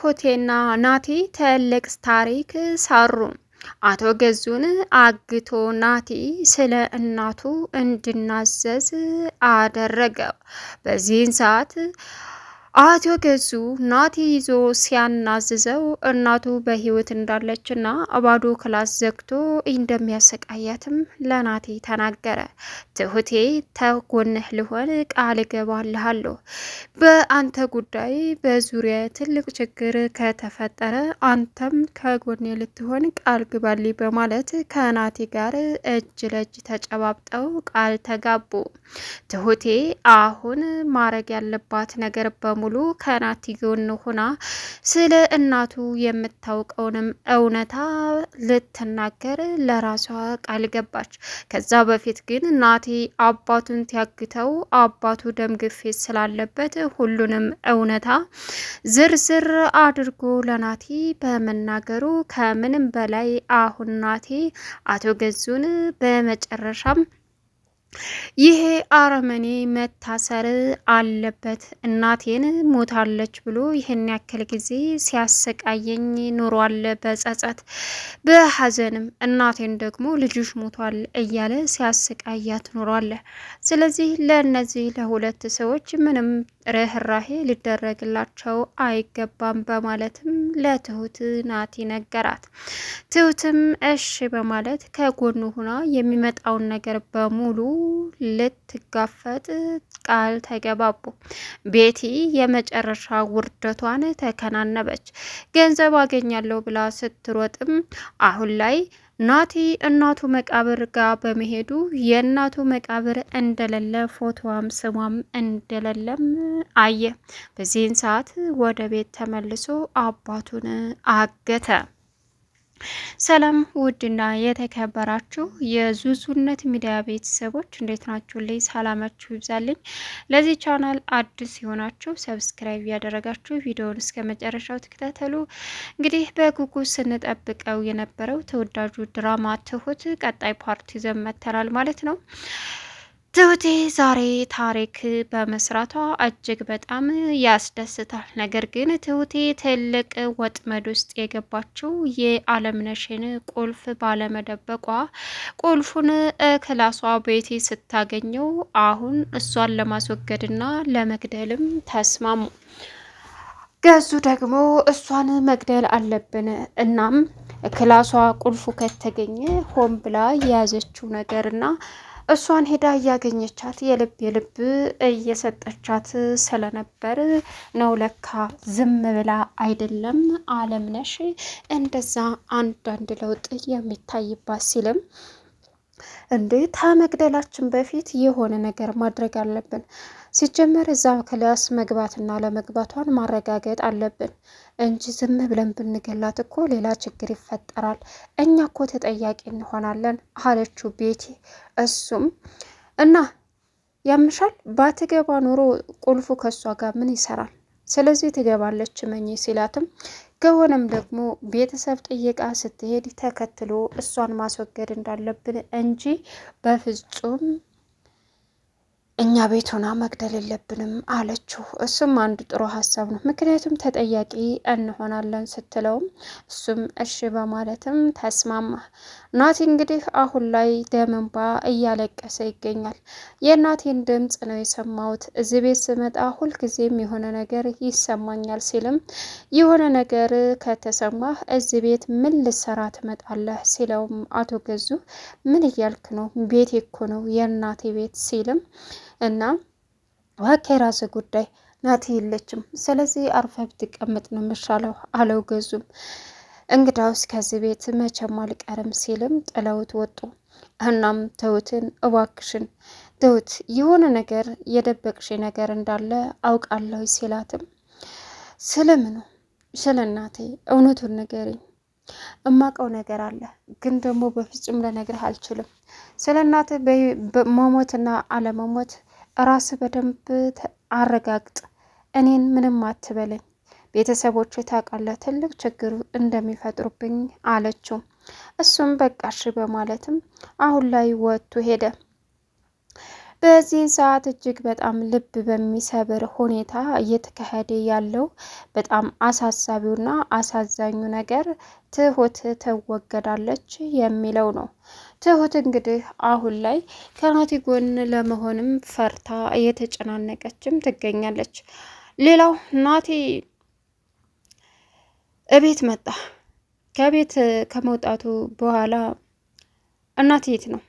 ትሁቴና ናቲ ትልቅ ታሪክ ሰሩ። አቶ ገዙን አግቶ ናቲ ስለ እናቱ እንዲናዘዝ አደረገው። በዚህን ሰዓት አቶ ገዙ ናቲ ይዞ ሲያናዝዘው እናቱ በህይወት እንዳለችና ባዶ ክላስ ዘግቶ እንደሚያሰቃያትም ለናቲ ተናገረ። ትሁቴ ተጎንህ ልሆን ቃል እገባልሃለሁ። በአንተ ጉዳይ በዙሪያ ትልቅ ችግር ከተፈጠረ አንተም ከጎኔ ልትሆን ቃል ግባልኝ በማለት ከናቲ ጋር እጅ ለእጅ ተጨባብጠው ቃል ተጋቡ። ትሁቴ አሁን ማድረግ ያለባት ነገር በሙሉ ከናቲ ጎን ሆና ስለ እናቱ የምታውቀውንም እውነታ ልትናገር ለራሷ ቃል ገባች። ከዛ በፊት ግን ናቲ አባቱን ሲያግተው አባቱ ደም ግፊት ስላለበት ሁሉንም እውነታ ዝርዝር አድርጎ ለናቲ በመናገሩ ከምንም በላይ አሁን ናቲ አቶ ገዙን በመጨረሻም ይሄ አረመኔ መታሰር አለበት፣ እናቴን ሞታለች ብሎ ይህን ያክል ጊዜ ሲያሰቃየኝ ኑሯል፣ በጸጸት በሐዘንም እናቴን ደግሞ ልጅሽ ሞቷል እያለ ሲያሰቃያት ኑሯል። ስለዚህ ለእነዚህ ለሁለት ሰዎች ምንም ርህራሄ ሊደረግላቸው አይገባም በማለትም ለትሁት ናቲ ነገራት። ትሁትም እሺ በማለት ከጎኑ ሆና የሚመጣውን ነገር በሙሉ ልትጋፈጥ ቃል ተገባቡ። ቤቲ የመጨረሻ ውርደቷን ተከናነበች። ገንዘብ አገኛለሁ ብላ ስትሮጥም አሁን ላይ ናቲ እናቱ መቃብር ጋር በመሄዱ የእናቱ መቃብር እንደሌለ ፎቶዋም ስሟም እንደሌለም አየ። በዚህን ሰዓት ወደ ቤት ተመልሶ አባቱን አገተ። ሰላም ውድና የተከበራችሁ የዙዙነት ሚዲያ ቤተሰቦች እንዴት ናችሁ? ላይ ሰላማችሁ ይብዛልኝ። ለዚህ ቻናል አዲስ የሆናችሁ ሰብስክራይብ ያደረጋችሁ ቪዲዮውን እስከ መጨረሻው ተከታተሉ። እንግዲህ በጉጉት ስንጠብቀው የነበረው ተወዳጁ ድራማ ትሁት ቀጣይ ፓርቲ ይዘን መጥተናል ማለት ነው። ትሁቴ ዛሬ ታሪክ በመስራቷ እጅግ በጣም ያስደስታል። ነገር ግን ትሁቴ ትልቅ ወጥመድ ውስጥ የገባችው የአለምነሽን ቁልፍ ባለመደበቋ ቁልፉን ክላሷ ቤቲ ስታገኘው አሁን እሷን ለማስወገድና ለመግደልም ተስማሙ። ገዙ ደግሞ እሷን መግደል አለብን፣ እናም ክላሷ ቁልፉ ከተገኘ ሆን ብላ የያዘችው ነገርና እሷን ሄዳ እያገኘቻት የልብ እየሰጠቻት ስለነበር ነው። ለካ ዝም ብላ አይደለም አለምነሽ እንደዛ አንዳንድ ለውጥ የሚታይባት ሲልም እንዴ ከመግደላችን በፊት የሆነ ነገር ማድረግ አለብን። ሲጀመር እዛ ክላስ መግባትና ለመግባቷን ማረጋገጥ አለብን እንጂ ዝም ብለን ብንገላት እኮ ሌላ ችግር ይፈጠራል፣ እኛ እኮ ተጠያቂ እንሆናለን አለችው ቤቲ። እሱም እና ያምሻል ባትገባ ኖሮ ቁልፉ ከሷ ጋር ምን ይሰራል? ስለዚህ ትገባለች መኝ ሲላትም ከሆነም ደግሞ ቤተሰብ ጥየቃ ስትሄድ ተከትሎ እሷን ማስወገድ እንዳለብን እንጂ በፍጹም እኛ ቤት ሆና መግደል የለብንም አለችው። እሱም አንድ ጥሩ ሀሳብ ነው፣ ምክንያቱም ተጠያቂ እንሆናለን ስትለውም እሱም እሺ በማለትም ተስማማ። ናቲ እንግዲህ አሁን ላይ ደም እንባ እያለቀሰ ይገኛል። የናቴን ድምፅ ነው የሰማሁት፣ እዚህ ቤት ስመጣ ሁልጊዜም የሆነ ነገር ይሰማኛል ሲልም የሆነ ነገር ከተሰማህ እዚህ ቤት ምን ልሰራ ትመጣለህ ሲለውም አቶ ገዙ ምን እያልክ ነው? ቤቴ እኮ ነው የናቴ ቤት ሲልም እና ዋኬ ራስ ጉዳይ ናቲ የለችም፣ ስለዚህ አርፈ ብትቀመጥ ነው የሚሻለው አለው ገዙም። እንግዳውስ ከዚህ ቤት መቼም አልቀርም ሲልም ጥለውት ወጡ። እናም ትሁትን እባክሽን ትሁት የሆነ ነገር የደበቅሽ ነገር እንዳለ አውቃለሁ ሲላትም ስለምኑ? ስለ እናቴ እውነቱን ንገሪኝ፣ እማቀው ነገር አለ ግን ደግሞ በፍጹም ልነግርህ አልችልም። ስለ እናት መሞትና አለመሞት ራስ በደንብ አረጋግጥ፣ እኔን ምንም አትበለኝ፣ ቤተሰቦች ታውቃለህ ትልቅ ችግር እንደሚፈጥሩብኝ አለችው። እሱም በቃሽ በማለትም አሁን ላይ ወጥቶ ሄደ። በዚህን ሰዓት እጅግ በጣም ልብ በሚሰብር ሁኔታ እየተካሄደ ያለው በጣም አሳሳቢውና አሳዛኙ ነገር ትሁት ትወገዳለች የሚለው ነው። ትሁት እንግዲህ አሁን ላይ ከናቲ ጎን ለመሆንም ፈርታ እየተጨናነቀችም ትገኛለች። ሌላው ናቲ እቤት መጣ። ከቤት ከመውጣቱ በኋላ እናት የት ነው?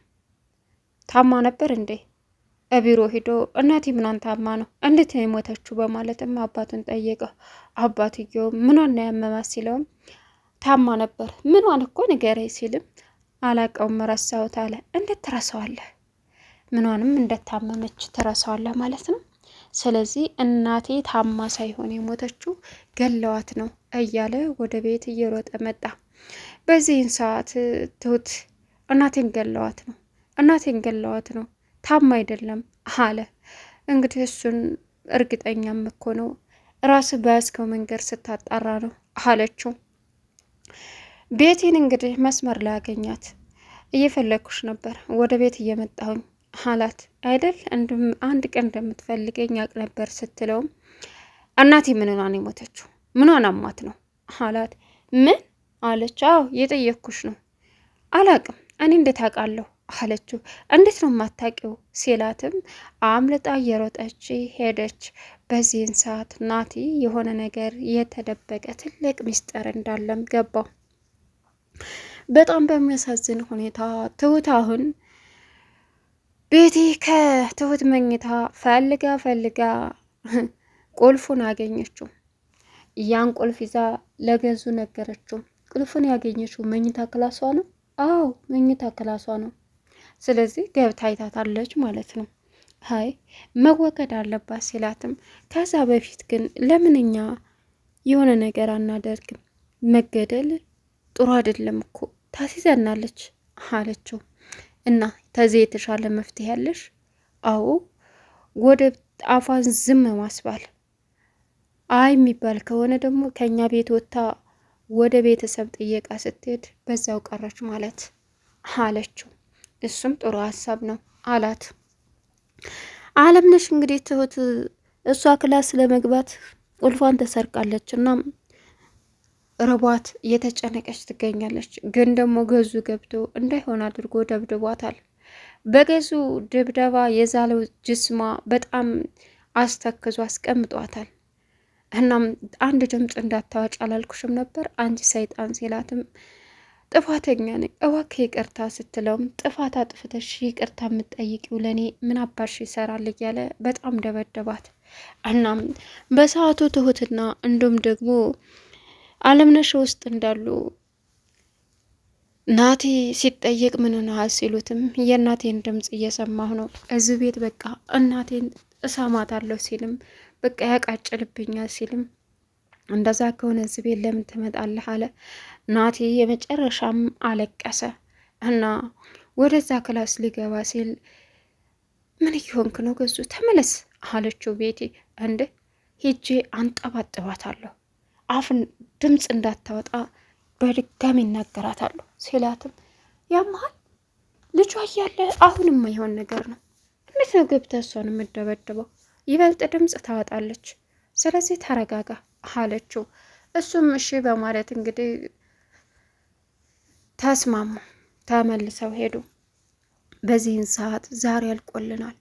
ታማ ነበር እንዴ? ቢሮ ሂዶ እናቴ ምኗን ታማ ነው? እንዴት ነው የሞተችው? በማለትም አባቱን ጠየቀው። አባትየው ምኗን ነው ያመማት ሲለውም ታማ ነበር። ምኗን እኮ ንገረኝ ሲልም አላቀውም ረሳሁት አለ። እንዴት ትረሳዋለህ? ምኗንም እንደታመመች ትረሳዋለህ ማለት ነው። ስለዚህ እናቴ ታማ ሳይሆን የሞተችው ገለዋት ነው እያለ ወደ ቤት እየሮጠ መጣ። በዚህን ሰዓት ትሁት እናቴን ገለዋት ነው ታማ አይደለም አለ። እንግዲህ እሱን እርግጠኛም እኮ ነው ራስህ በያዝከው መንገድ ስታጣራ ነው አለችው። ቤቴን እንግዲህ መስመር ላይ አገኛት። እየፈለግኩሽ ነበር ወደ ቤት እየመጣሁኝ አላት። አይደል አንድ ቀን እንደምትፈልገኝ ያቅ ነበር ስትለውም እናቴ ምንና ነው የሞተችው? ምኗን አሟት ነው አላት። ምን አለች? አዎ የጠየቅኩሽ ነው። አላቅም እኔ እንዴት አውቃለሁ አለችው። እንዴት ነው የማታውቂው ሲላትም አምልጣ እየሮጠች ሄደች። በዚህን ሰዓት ናቲ የሆነ ነገር የተደበቀ ትልቅ ሚስጥር እንዳለም ገባው። በጣም በሚያሳዝን ሁኔታ ትሁት አሁን ቤቲ ከትሁት መኝታ ፈልጋ ቁልፉን አገኘችው። ያን ቁልፍ ይዛ ለገዙ ነገረችው። ቁልፉን ያገኘችው መኝታ ክላሷ ነው። አዎ መኝታ ክላሷ ነው። ስለዚህ ገብታ አይታታለች ማለት ነው። ሀይ መወገድ አለባት ሲላትም ከዛ በፊት ግን ለምንኛ የሆነ ነገር አናደርግም? መገደል ጥሩ አይደለም እኮ ታሲዘናለች አለችው። እና ተዚህ የተሻለ መፍትሄ ያለሽ? አዎ ወደ አፏን ዝም ማስባል። አይ የሚባል ከሆነ ደግሞ ከኛ ቤት ወጥታ ወደ ቤተሰብ ጥየቃ ስትሄድ በዛው ቀረች ማለት አለችው። እሱም ጥሩ ሀሳብ ነው አላት። አለምነሽ እንግዲህ ትሁት እሷ ክላስ ለመግባት ቁልፏን ተሰርቃለች እና ርቧት እየተጨነቀች ትገኛለች። ግን ደግሞ ገዙ ገብቶ እንዳይሆን አድርጎ ደብድቧታል። በገዙ ድብደባ የዛለው ጅስሟ በጣም አስተክዞ አስቀምጧታል። እናም አንድ ድምፅ እንዳታዋጭ አላልኩሽም ነበር አንቺ ሰይጣን ሲላትም ጥፋተኛ ነኝ እባክህ ይቅርታ ስትለውም ጥፋት አጥፍተሽ ይቅርታ የምትጠይቂው ለእኔ ምን አባሽ ይሰራል እያለ በጣም ደበደባት። እናም በሰዓቱ ትሁትና እንዲሁም ደግሞ አለምነሽ ውስጥ እንዳሉ ናቲ ሲጠየቅ ምን ሆነሃል ሲሉትም የእናቴን ድምፅ እየሰማሁ ነው እዚህ ቤት በቃ እናቴን እሰማታለሁ ሲልም በቃ ያቃጭልብኛል ሲልም እንደዛ ከሆነ እዚህ ቤት ለምን ትመጣለህ አለ። ናቲ የመጨረሻም አለቀሰ እና ወደዛ ክላስ ሊገባ ሲል ምን እየሆንክ ነው ገዙ ተመለስ አለችው ቤቲ። እንደ ሂጄ አንጠባጥባታለሁ አፍን ድምፅ እንዳታወጣ በድጋሚ ይናገራታለሁ ሲላትም ያመሃል ልጇ እያለ አሁንም የማይሆን ነገር ነው። እንዴት ነው ገብተህ እሷን የምደበድበው? ይበልጥ ድምፅ ታወጣለች። ስለዚህ ተረጋጋ አለችው። እሱም እሺ በማለት እንግዲህ ተስማሙ። ተመልሰው ሄዱ። በዚህን ሰዓት ዛሬ ያልቆልናል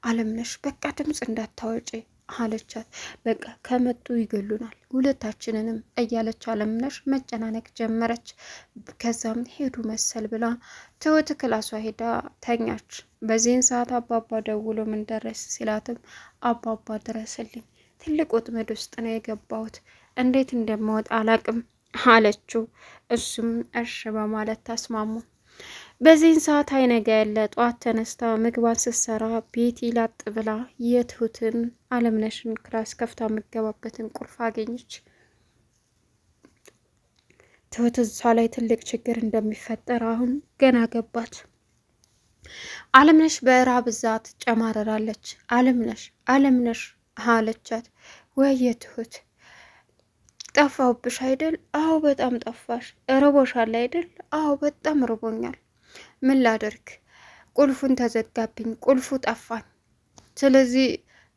አለምነሽ በቃ ድምፅ እንዳታወጪ አለቻት። በቃ ከመጡ ይገሉናል ሁለታችንንም እያለች አለምነሽ መጨናነቅ ጀመረች። ከዛም ሄዱ መሰል ብላ ትሁት ክላሷ ሄዳ ተኛች። በዚህን ሰዓት አባባ ደውሎ ምን ደረስ ሲላትም አባባ ድረስልኝ ትልቅ ወጥመድ ውስጥ ነው የገባሁት እንዴት እንደማወጣ አላቅም አለችው። እሱም እሺ በማለት ተስማሙ። በዚህን ሰዓት አይነጋ ያለ ጠዋት ተነስታ ምግቧን ስትሰራ ቤቲ ላጥ ብላ የትሁትን አለምነሽን ክላስ ከፍታ የምገባበትን ቁልፍ አገኘች። ትሁት እሷ ላይ ትልቅ ችግር እንደሚፈጠር አሁን ገና ገባት። አለምነሽ በረሃብ ብዛት ጨማረራለች። አለምነሽ አለቻት። ወየ ትሁት ጠፋሁብሽ አይደል? አዎ በጣም ጠፋሽ። ርቦሻል አይደል? አዎ በጣም ርቦኛል። ምን ላደርግ ቁልፉን ተዘጋብኝ፣ ቁልፉ ጠፋኝ ስለዚህ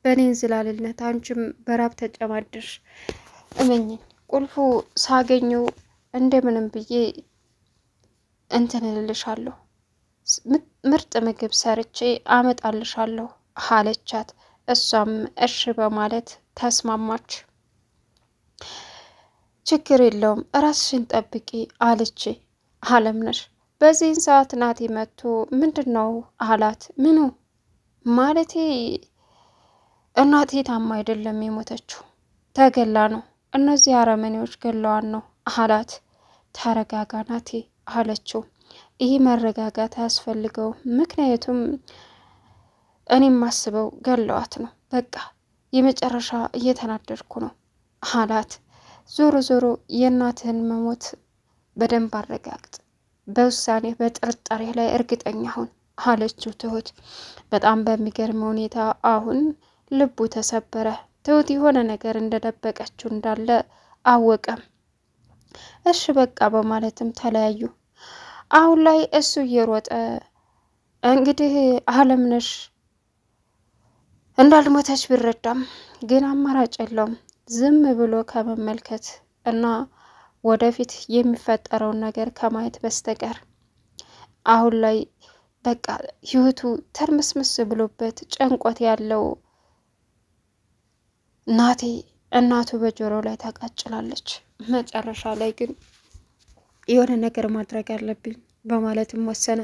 በእኔ እንዝላልነት አንቺም በራብ ተጨማድር። እመኝኝ ቁልፉ ሳገኘው እንደምንም ብዬ እንትን እልልሻለሁ፣ ምርጥ ምግብ ሰርቼ አመጣልሻለሁ አለቻት። እሷም እሺ በማለት ተስማማች። ችግር የለውም ራስሽን ጠብቂ አለች አለምነሽ። በዚህን ሰዓት ናቲ መጥቶ ምንድን ነው አላት። ምኑ ማለቴ እናቴ ታማ አይደለም የሞተችው ተገላ ነው፣ እነዚህ አረመኔዎች ገለዋን ነው አላት። ተረጋጋ ናቲ አለችው። ይህ መረጋጋት አያስፈልገው፣ ምክንያቱም እኔም ማስበው ገለዋት ነው፣ በቃ የመጨረሻ እየተናደድኩ ነው አላት። ዞሮ ዞሮ የእናትህን መሞት በደንብ አረጋግጥ፣ በውሳኔ በጥርጣሬ ላይ እርግጠኛ ሁን አለችው ትሁት። በጣም በሚገርም ሁኔታ አሁን ልቡ ተሰበረ። ትሁት የሆነ ነገር እንደደበቀችው እንዳለ አወቀም። እሺ በቃ በማለትም ተለያዩ። አሁን ላይ እሱ እየሮጠ እንግዲህ አለምነሽ እንዳልሞተች ቢረዳም ግን አማራጭ የለውም ዝም ብሎ ከመመልከት እና ወደፊት የሚፈጠረውን ነገር ከማየት በስተቀር። አሁን ላይ በቃ ህይወቱ ተርምስምስ ብሎበት ጨንቆት ያለው ናቲ እናቱ በጆሮ ላይ ታቃጭላለች። መጨረሻ ላይ ግን የሆነ ነገር ማድረግ አለብኝ በማለትም ወሰነ።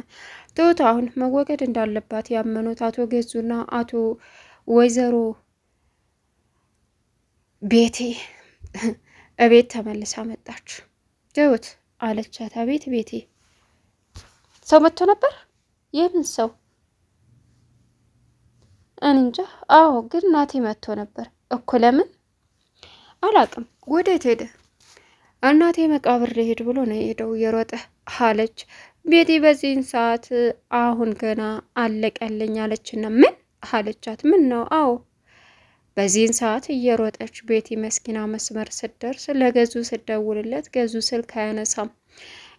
ትሁት አሁን መወገድ እንዳለባት ያመኑት አቶ ገዙና አቶ ወይዘሮ ቤቴ እቤት ተመልሳ መጣች። ትሁት አለቻት። አቤት ቤቴ፣ ሰው መጥቶ ነበር? የምን ሰው? እንጃ። አዎ ግን ናቲ መጥቶ ነበር እኮ። ለምን? አላቅም። ወዴት ሄደ? እናቴ መቃብር ሊሄድ ብሎ ነው የሄደው እየሮጠ አለች ቤቲ። በዚህን ሰዓት አሁን ገና አለቀልኝ አለችና ምን አለቻት። ምን ነው? አዎ በዚህን ሰዓት እየሮጠች ቤቲ መስኪና መስመር ስትደርስ ለገዙ ስትደውልለት ገዙ ስልክ አያነሳም።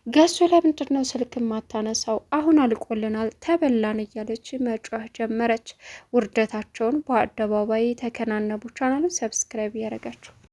ገዙ ለምንድን ነው ስልክ ማታነሳው? አሁን አልቆልናል ተበላን እያለች መጫህ ጀመረች። ውርደታቸውን በአደባባይ ተከናነቡ። ቻናሉን ሰብስክራይብ ያደረጋችሁ